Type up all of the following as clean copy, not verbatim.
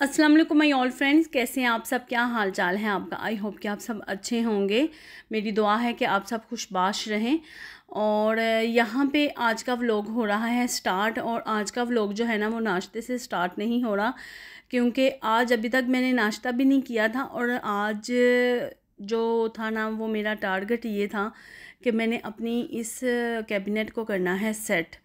अस्सलाम वालेकुम my all friends, कैसे हैं आप सब? क्या हाल चाल है आपका? आई होप कि आप सब अच्छे होंगे। मेरी दुआ है कि आप सब खुशबाश रहें। और यहाँ पे आज का व्लॉग हो रहा है स्टार्ट। और आज का व्लॉग जो है ना, वो नाश्ते से स्टार्ट नहीं हो रहा, क्योंकि आज अभी तक मैंने नाश्ता भी नहीं किया था। और आज जो था ना, वो मेरा टारगेट ये था कि मैंने अपनी इस कैबिनेट को करना है सेट।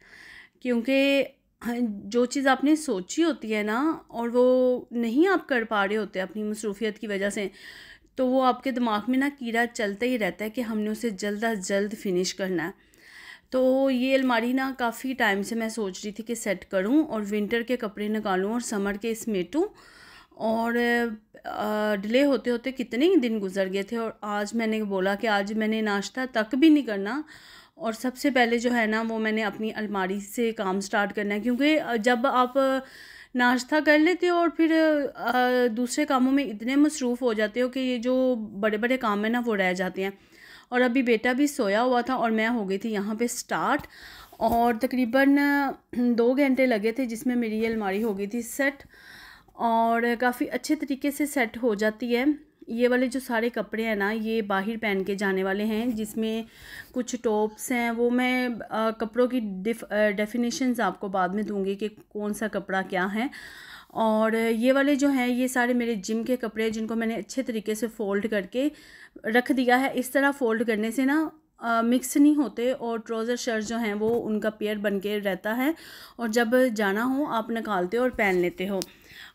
क्योंकि हाँ, जो चीज़ आपने सोची होती है ना, और वो नहीं आप कर पा रहे होते अपनी मसरूफियत की वजह से, तो वो आपके दिमाग में ना कीड़ा चलता ही रहता है कि हमने उसे जल्द अज जल्द फिनिश करना है। तो ये अलमारी ना काफ़ी टाइम से मैं सोच रही थी कि सेट करूं और विंटर के कपड़े निकालूं और समर के समेटूं। और डिले होते होते कितने ही दिन गुजर गए थे, और आज मैंने बोला कि आज मैंने नाश्ता तक भी नहीं करना। और सबसे पहले जो है ना, वो मैंने अपनी अलमारी से काम स्टार्ट करना है। क्योंकि जब आप नाश्ता कर लेते हो और फिर दूसरे कामों में इतने मसरूफ़ हो जाते हो कि ये जो बड़े बड़े काम है ना, वो रह जाते हैं। और अभी बेटा भी सोया हुआ था और मैं हो गई थी यहाँ पे स्टार्ट। और तकरीबन 2 घंटे लगे थे, जिसमें मेरी ये अलमारी हो गई थी सेट। और काफ़ी अच्छे तरीके से सेट हो जाती है। ये वाले जो सारे कपड़े हैं ना, ये बाहर पहन के जाने वाले हैं, जिसमें कुछ टॉप्स हैं। वो मैं कपड़ों की डेफिनेशंस आपको बाद में दूंगी कि कौन सा कपड़ा क्या है। और ये वाले जो हैं, ये सारे मेरे जिम के कपड़े हैं, जिनको मैंने अच्छे तरीके से फ़ोल्ड करके रख दिया है। इस तरह फ़ोल्ड करने से ना मिक्स नहीं होते, और ट्राउज़र शर्ट जो हैं वो उनका पेयर बन के रहता है, और जब जाना हो आप निकालते हो और पहन लेते हो।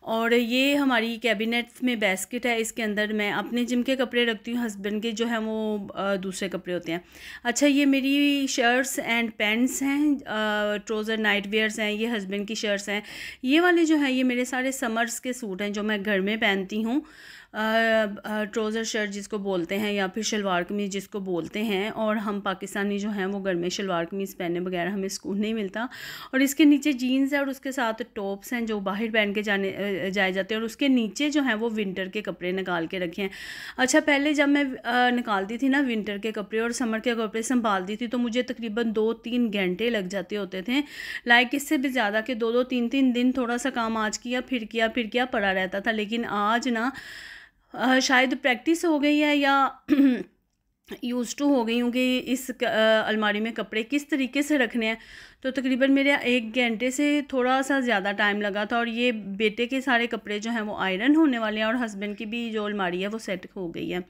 और ये हमारी कैबिनेट्स में बास्केट है, इसके अंदर मैं अपने जिम के कपड़े रखती हूँ, हस्बैंड के जो हैं वो दूसरे कपड़े होते हैं। अच्छा, ये मेरी शर्ट्स एंड पैंट्स हैं, ट्राउज़र नाइट वेयर्स हैं, ये हस्बैंड की शर्ट्स हैं। ये वाले जो हैं, ये मेरे सारे समर्स के सूट हैं जो मैं घर में पहनती हूँ। ट्राउज़र शर्ट जिसको बोलते हैं, या फिर शलवार कमीज़ जिसको बोलते हैं। और हम पाकिस्तानी जो हैं वो घर में शलवार कमीज़ पहने बगैर हमें सुकून नहीं मिलता। और इसके नीचे जीन्स है, और उसके साथ टॉप्स हैं जो बाहर पहन के जाए जाते हैं। और उसके नीचे जो हैं वो विंटर के कपड़े निकाल के रखे हैं। अच्छा, पहले जब मैं निकालती थी ना विंटर के कपड़े और समर के कपड़े संभालती थी, तो मुझे तकरीबन 2-3 घंटे लग जाते होते थे। लाइक इससे भी ज़्यादा कि 2-2 3-3 दिन थोड़ा सा काम आज किया, फिर किया पड़ा रहता था। लेकिन आज ना शायद प्रैक्टिस हो गई है, या यूज़ टू हो गई हूँ कि इस अलमारी में कपड़े किस तरीके से रखने हैं। तो तकरीबन मेरे 1 घंटे से थोड़ा सा ज़्यादा टाइम लगा था। और ये बेटे के सारे कपड़े जो हैं वो आयरन होने वाले हैं, और हस्बैंड की भी जो अलमारी है वो सेट हो गई है।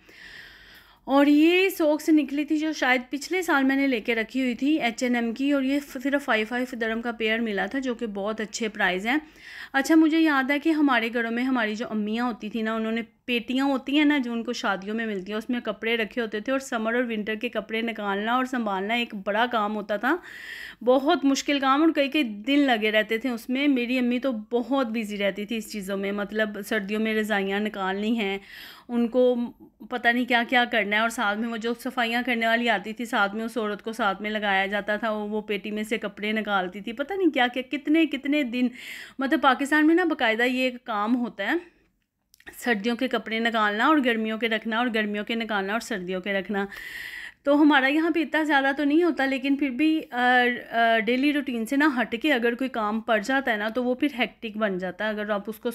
और ये सॉक्स निकली थी जो शायद पिछले साल मैंने लेके रखी हुई थी H&M की, और ये सिर्फ 5 दरम का पेयर मिला था, जो कि बहुत अच्छे प्राइस हैं। अच्छा, मुझे याद है कि हमारे घरों में हमारी जो अम्मियाँ होती थी ना, उन्होंने पेटियाँ होती हैं ना जो उनको शादियों में मिलती हैं, उसमें कपड़े रखे होते थे। और समर और विंटर के कपड़े निकालना और संभालना एक बड़ा काम होता था, बहुत मुश्किल काम, और कई कई दिन लगे रहते थे उसमें। मेरी अम्मी तो बहुत बिजी रहती थी इस चीज़ों में, मतलब सर्दियों में रज़ाइयाँ निकालनी हैं, उनको पता नहीं क्या क्या करना है। और साथ में वो जो सफाइयाँ करने वाली आती थी, साथ में उस औरत को साथ में लगाया जाता था, वो पेटी में से कपड़े निकालती थी, पता नहीं क्या क्या कितने कितने दिन। मतलब पाकिस्तान में ना बाकायदा ये एक काम होता है, सर्दियों के कपड़े निकालना और गर्मियों के रखना, और गर्मियों के निकालना और सर्दियों के रखना। तो हमारा यहाँ पे इतना ज़्यादा तो नहीं होता, लेकिन फिर भी डेली रूटीन से ना हट के अगर कोई काम पड़ जाता है ना, तो वो फिर हेक्टिक बन जाता है अगर आप उसको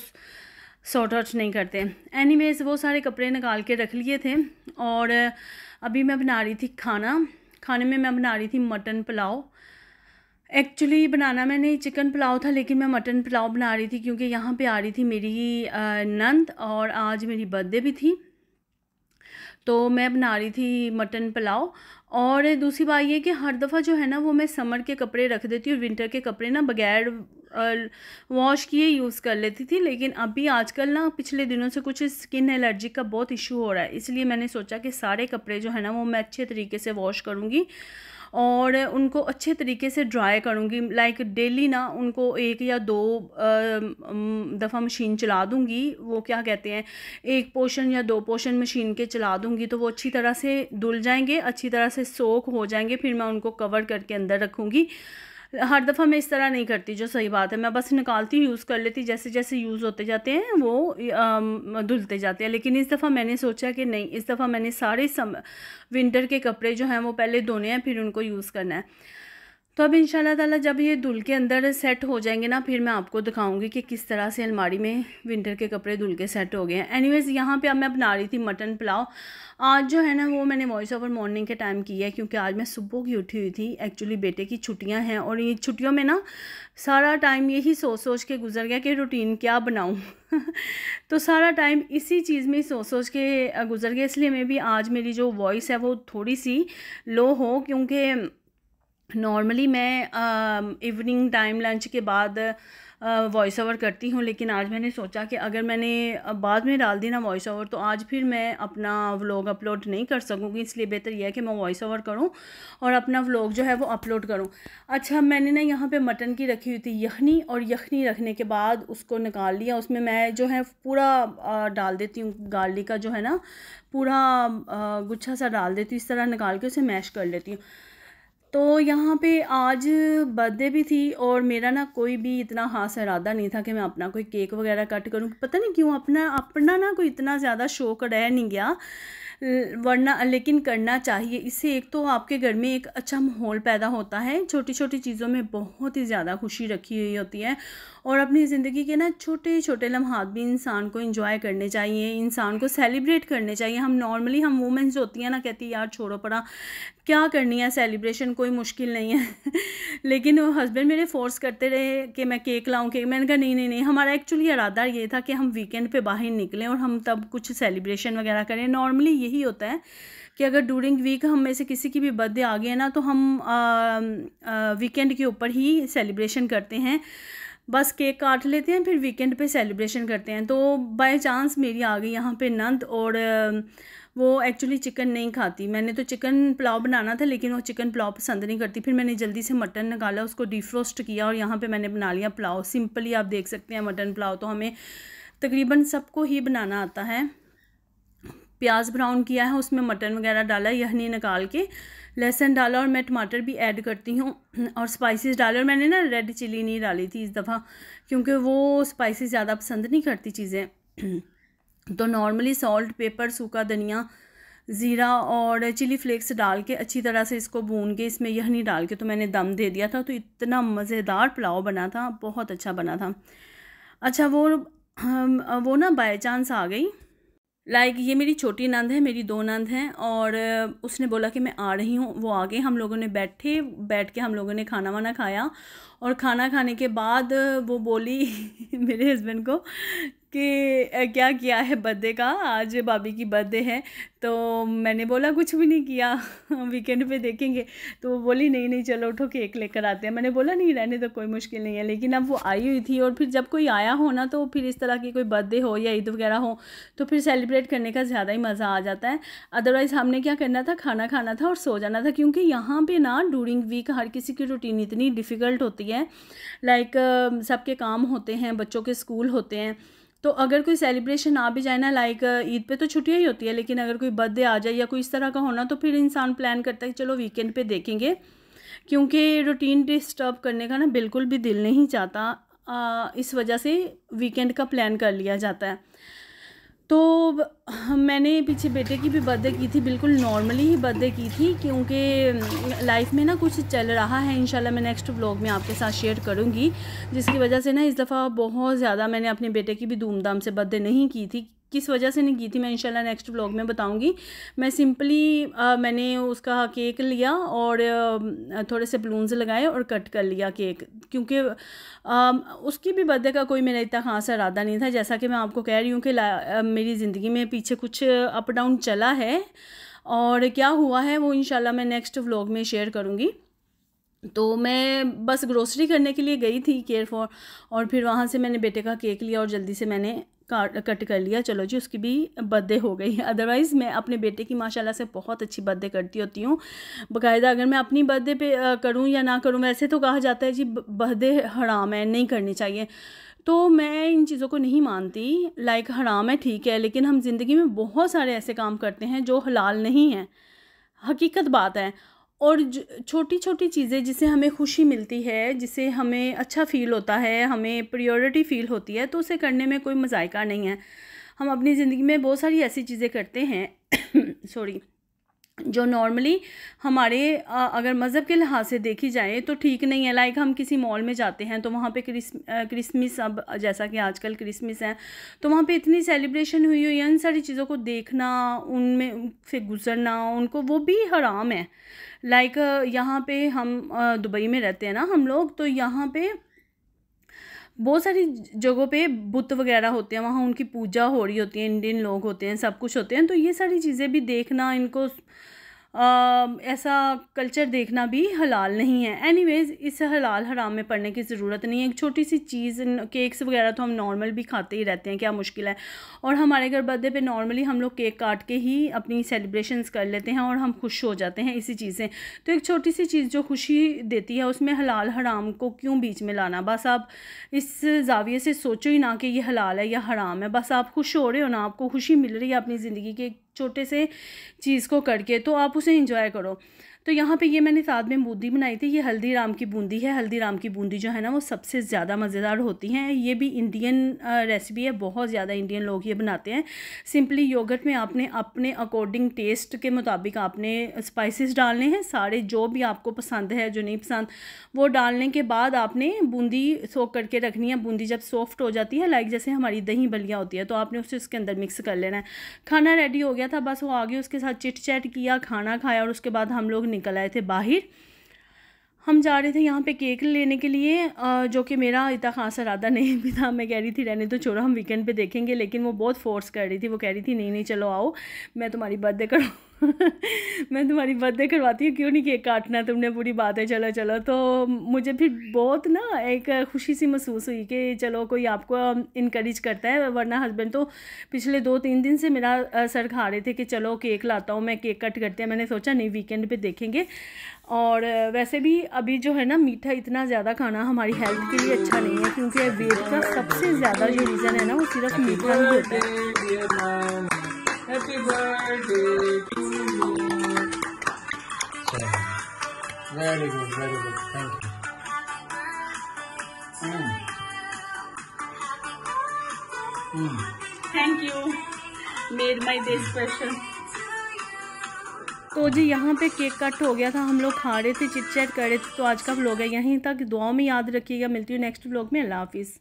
सॉर्ट आउट नहीं करते। एनीवेज, वो सारे कपड़े निकाल के रख लिए थे। और अभी मैं बना रही थी खाने में मैं बना रही थी मटन पुलाव। एक्चुअली बनाना मैंने चिकन पुलाव था, लेकिन मैं मटन पुलाव बना रही थी, क्योंकि यहाँ पे आ रही थी मेरी नंद, और आज मेरी बर्थडे भी थी, तो मैं बना रही थी मटन पुलाव। और दूसरी बात ये कि हर दफ़ा जो है ना, वो मैं समर के कपड़े रख देती हूँ, विंटर के कपड़े ना बगैर वॉश किए यूज़ कर लेती थी। लेकिन अभी आजकल ना पिछले दिनों से कुछ स्किन एलर्जी का बहुत इशू हो रहा है, इसलिए मैंने सोचा कि सारे कपड़े जो है ना, वो मैं अच्छे तरीके से वॉश करूँगी और उनको अच्छे तरीके से ड्राई करूँगी। लाइक डेली ना उनको 1 या 2 दफ़ा मशीन चला दूँगी। वो क्या कहते हैं, 1 पोर्शन या 2 पोर्शन मशीन के चला दूँगी, तो वो अच्छी तरह से धुल जाएंगे, अच्छी तरह से सोख हो जाएंगे। फिर मैं उनको कवर करके अंदर रखूँगी। हर दफ़ा मैं इस तरह नहीं करती, जो सही बात है। मैं बस निकालती हूँ, यूज़ कर लेती, जैसे जैसे यूज़ होते जाते हैं वो धुलते जाते हैं। लेकिन इस दफ़ा मैंने सोचा कि नहीं, इस दफ़ा मैंने सारे विंटर के कपड़े जो हैं वो पहले धोने हैं, फिर उनको यूज़ करना है। तो अब इंशाल्लाह ताला जब ये धुल के अंदर सेट हो जाएंगे ना, फिर मैं आपको दिखाऊंगी कि किस तरह से अलमारी में विंटर के कपड़े धुल के सेट हो गए हैं। एनीवेज़ यहाँ पे अब मैं बना रही थी मटन पुलाव। आज जो है ना वो मैंने वॉइस ओवर मॉर्निंग के टाइम किया है, क्योंकि आज मैं सुबह की उठी हुई थी। एक्चुअली बेटे की छुट्टियाँ हैं और ये छुट्टियों में ना सारा टाइम यही सोच सोच के गुजर गया कि रूटीन क्या बनाऊँ तो सारा टाइम इसी चीज़ में सोच सोच के गुजर गया। इसलिए मैं भी आज मेरी जो वॉइस है वो थोड़ी सी लो हो, क्योंकि नॉर्मली मैं इवनिंग टाइम लंच के बाद वॉइस ओवर करती हूँ, लेकिन आज मैंने सोचा कि अगर मैंने बाद में डाल दी ना वॉइस ओवर तो आज फिर मैं अपना व्लॉग अपलोड नहीं कर सकूँगी। इसलिए बेहतर यह है कि मैं वॉइस ओवर करूँ और अपना व्लॉग जो है वो अपलोड करूँ। अच्छा, मैंने ना यहाँ पे मटन की रखी हुई थी यखनी, और यखनी रखने के बाद उसको निकाल लिया। उसमें मैं जो है पूरा डाल देती हूँ, गार्लिक का जो है ना पूरा गुच्छा सा डाल देती हूँ। इस तरह निकाल के उसे मैश कर लेती हूँ। तो यहाँ पे आज बर्थडे भी थी और मेरा ना कोई भी इतना ख़ास इरादा नहीं था कि मैं अपना कोई केक वगैरह कट करूँ। पता नहीं क्यों अपना ना कोई इतना ज़्यादा शौक रह नहीं गया, वरना लेकिन करना चाहिए। इससे एक तो आपके घर में एक अच्छा माहौल पैदा होता है, छोटी छोटी चीज़ों में बहुत ही ज़्यादा खुशी रखी हुई होती है। और अपनी ज़िंदगी के ना छोटे छोटे लम्हात भी इंसान को एंजॉय करने चाहिए, इंसान को सेलिब्रेट करने चाहिए। हम नॉर्मली हम वुमेंस होती हैं ना, कहती है यार छोड़ो पड़ा, क्या करनी है सेलिब्रेशन, कोई मुश्किल नहीं है लेकिन वो हस्बैंड मेरे फोर्स करते रहे कि मैं केक लाऊं केक। मैंने कहा नहीं नहीं नहीं, हमारा एक्चुअली इरादा ये था कि हम वीकेंड पे बाहर निकलें और हम तब कुछ सेलिब्रेशन वगैरह करें। नॉर्मली यही होता है कि अगर ड्यूरिंग वीक हम में से किसी की भी बर्थडे आ गई है ना, तो हम वीकेंड के ऊपर ही सेलिब्रेशन करते हैं, बस केक काट लेते हैं, फिर वीकेंड पे सेलिब्रेशन करते हैं। तो बाय चांस मेरी आ गई यहाँ पे नंद, और वो एक्चुअली चिकन नहीं खाती। मैंने तो चिकन पुलाव बनाना था, लेकिन वो चिकन पुलाव पसंद नहीं करती। फिर मैंने जल्दी से मटन निकाला, उसको डिफ्रोस्ट किया और यहाँ पे मैंने बना लिया पुलाव। सिंपली आप देख सकते हैं, मटन पुलाव तो हमें तकरीबन सबको ही बनाना आता है। प्याज ब्राउन किया है, उसमें मटन वगैरह डाला, यखनी निकाल के लहसुन डाला, और मैं टमाटर भी ऐड करती हूँ और स्पाइसेस डाले। और मैंने ना रेड चिली नहीं डाली थी इस दफ़ा, क्योंकि वो स्पाइसेस ज़्यादा पसंद नहीं करती चीज़ें तो नॉर्मली सॉल्ट, पेपर, सूखा धनिया, ज़ीरा और चिली फ्लेक्स डाल के अच्छी तरह से इसको भून के इसमें यखनी डाल के तो मैंने दम दे दिया था। तो इतना मज़ेदार पुलाव बना था, बहुत अच्छा बना था। अच्छा, वो ना बाय चांस आ गई। ये मेरी छोटी नंद है, मेरी 2 नंद हैं, और उसने बोला कि मैं आ रही हूँ। वो आ गए, हम लोगों ने बैठ के हम लोगों ने खाना वाना खाया। और खाना खाने के बाद वो बोली मेरे हस्बैंड को कि क्या किया है बर्थडे का, आज भाभी की बर्थडे है। तो मैंने बोला कुछ भी नहीं किया वीकेंड पे देखेंगे। तो वो बोली नहीं नहीं चलो उठो केक लेकर आते हैं। मैंने बोला नहीं रहने तो कोई मुश्किल नहीं है। लेकिन अब वो आई हुई थी, और फिर जब कोई आया हो ना, तो फिर इस तरह की कोई बर्थडे हो या ईद वगैरह हो तो फिर सेलिब्रेट करने का ज़्यादा ही मज़ा आ जाता है। अदरवाइज़ हमने क्या करना था, खाना खाना था और सो जाना था। क्योंकि यहाँ पे ना ड्यूरिंग वीक हर किसी की रूटीन इतनी डिफ़िकल्ट होती है, सबके काम होते हैं, बच्चों के स्कूल होते हैं। तो अगर कोई सेलिब्रेशन आ भी जाए ना, ईद पे तो छुट्टियाँ ही होती है, लेकिन अगर कोई बर्थडे आ जाए या कोई इस तरह का होना, तो फिर इंसान प्लान करता है कि चलो वीकेंड पे देखेंगे। क्योंकि रूटीन डिस्टर्ब करने का ना बिल्कुल भी दिल नहीं चाहता, इस वजह से वीकेंड का प्लान कर लिया जाता है। तो मैंने पीछे बेटे की भी बर्थडे की थी, बिल्कुल नॉर्मली ही बर्थडे की थी, क्योंकि लाइफ में ना कुछ चल रहा है। इंशाल्लाह मैं नेक्स्ट व्लॉग में आपके साथ शेयर करूंगी, जिसकी वजह से ना इस दफ़ा बहुत ज़्यादा मैंने अपने बेटे की भी धूमधाम से बर्थडे नहीं की थी। किस वजह से नहीं की थी मैं इंशाल्लाह नेक्स्ट व्लॉग में बताऊंगी। मैं सिंपली मैंने उसका केक लिया और थोड़े से बलून्स लगाए और कट कर लिया केक, क्योंकि उसकी भी बर्थडे का कोई मेरा इतना ख़ास इरादा नहीं था। जैसा कि मैं आपको कह रही हूँ कि मेरी ज़िंदगी में पीछे कुछ अप डाउन चला है, और क्या हुआ है वो इंशाल्लाह मैं नेक्स्ट व्लॉग में शेयर करूँगी। तो मैं बस ग्रोसरी करने के लिए गई थी केयर फॉर, और फिर वहाँ से मैंने बेटे का केक लिया और जल्दी से मैंने कट कर लिया। चलो जी, उसकी भी बर्थडे हो गई। अदरवाइज़ मैं अपने बेटे की माशाल्लाह से बहुत अच्छी बर्थडे करती होती हूँ बाकायदा। अगर मैं अपनी बर्थडे पे करूँ या ना करूँ, वैसे तो कहा जाता है जी बर्थडे हराम है, नहीं करनी चाहिए। तो मैं इन चीज़ों को नहीं मानती। हराम है ठीक है, लेकिन हम ज़िंदगी में बहुत सारे ऐसे काम करते हैं जो हलाल नहीं हैं, हकीकत बात है। और छोटी छोटी चीज़ें जिससे हमें खुशी मिलती है, जिससे हमें अच्छा फ़ील होता है, हमें प्रायोरिटी फ़ील होती है, तो उसे करने में कोई मज़ायका नहीं है। हम अपनी ज़िंदगी में बहुत सारी ऐसी चीज़ें करते हैं सॉरी जो नॉर्मली हमारे अगर मज़हब के लिहाज से देखी जाए तो ठीक नहीं है। लाइक हम किसी मॉल में जाते हैं तो वहाँ पे क्रिसमस, अब जैसा कि आजकल क्रिसमस है तो वहाँ पे इतनी सेलिब्रेशन हुई हुई है, इन सारी चीज़ों को देखना, उनमें से गुजरना, उनको वो भी हराम है। लाइक यहाँ पे हम दुबई में रहते हैं ना हम लोग, तो यहाँ पे बहुत सारी जगहों पे बुत वगैरह होते हैं, वहाँ उनकी पूजा हो रही होती है, इंडियन लोग होते हैं, सब कुछ होते हैं। तो ये सारी चीज़ें भी देखना, इनको ऐसा कल्चर देखना भी हलाल नहीं है। एनीवेज़, इस हलाल हराम में पड़ने की ज़रूरत नहीं है। एक छोटी सी चीज़, केक्स वगैरह तो हम नॉर्मल भी खाते ही रहते हैं, क्या मुश्किल है। और हमारे घर बर्थडे पे नॉर्मली हम लोग केक काट के ही अपनी सेलिब्रेशंस कर लेते हैं और हम खुश हो जाते हैं इसी चीज़ से। तो एक छोटी सी चीज़ जो खुशी देती है, उसमें हलाल हराम को क्यों बीच में लाना। बस आप इस जाविये से सोचो ही ना कि ये हलाल है या हराम है, बस आप खुश हो रहे हो ना, आपको खुशी मिल रही है अपनी ज़िंदगी के छोटे से चीज़ को करके, तो आप उसे एंजॉय करो। तो यहाँ पे ये मैंने साथ में बूंदी बनाई थी, ये हल्दीराम की बूंदी है। हल्दीराम की बूंदी जो है ना वो सबसे ज़्यादा मज़ेदार होती हैं। ये भी इंडियन रेसिपी है, बहुत ज़्यादा इंडियन लोग ये बनाते हैं। सिंपली योगर्ट में आपने अपने अकॉर्डिंग टेस्ट के मुताबिक आपने स्पाइसेस डालने हैं, सारे जो भी आपको पसंद है, जो नहीं पसंद वो डालने के बाद आपने बूंदी सोक करके रखनी है। बूंदी जब सॉफ्ट हो जाती है, लाइक जैसे हमारी दही बलिया होती है, तो आपने उसे उसके अंदर मिक्स कर लेना है। खाना रेडी हो गया था, बस वो आगे उसके साथ चिट चैट किया, खाना खाया और उसके बाद हम लोग निकल आए थे बाहर। हम जा रहे थे यहाँ पे केक लेने के लिए, जो कि मेरा इतना खास इरादा नहीं भी था। मैं कह रही थी रहने तो छोड़ो, हम वीकेंड पे देखेंगे, लेकिन वो बहुत फोर्स कर रही थी। वो कह रही थी नहीं नहीं चलो आओ, मैं तुम्हारी बर्थडे करो मैं तुम्हारी बर्थडे करवाती हूँ, क्यों नहीं केक काटना तुमने, पूरी बात है, चलो चलो। तो मुझे फिर बहुत ना एक खुशी सी महसूस हुई कि चलो कोई आपको इनकरेज करता है, वरना हस्बैंड तो पिछले 2-3 दिन से मेरा सर खा रहे थे कि चलो केक लाता हूँ मैं, केक कट करते हैं। मैंने सोचा नहीं, वीकेंड पे देखेंगे। और वैसे भी अभी जो है ना मीठा इतना ज़्यादा खाना हमारी हेल्थ के लिए अच्छा नहीं है, क्योंकि वेट का सबसे ज़्यादा जो रीज़न है ना वो सिर्फ मीठा ही होता है। Happy birthday to you. Very good, very good. Thank you. Thank you. Made my day special. तो जी यहाँ पे केक कट हो गया था, हम लोग खा रहे थे, चिट चैट कर रहे थे। तो आज का व्लॉग है यहीं तक, दुआओं में याद रखिएगा। मिलती हूँ नेक्स्ट व्लॉग में। अल्लाह हाफिज़।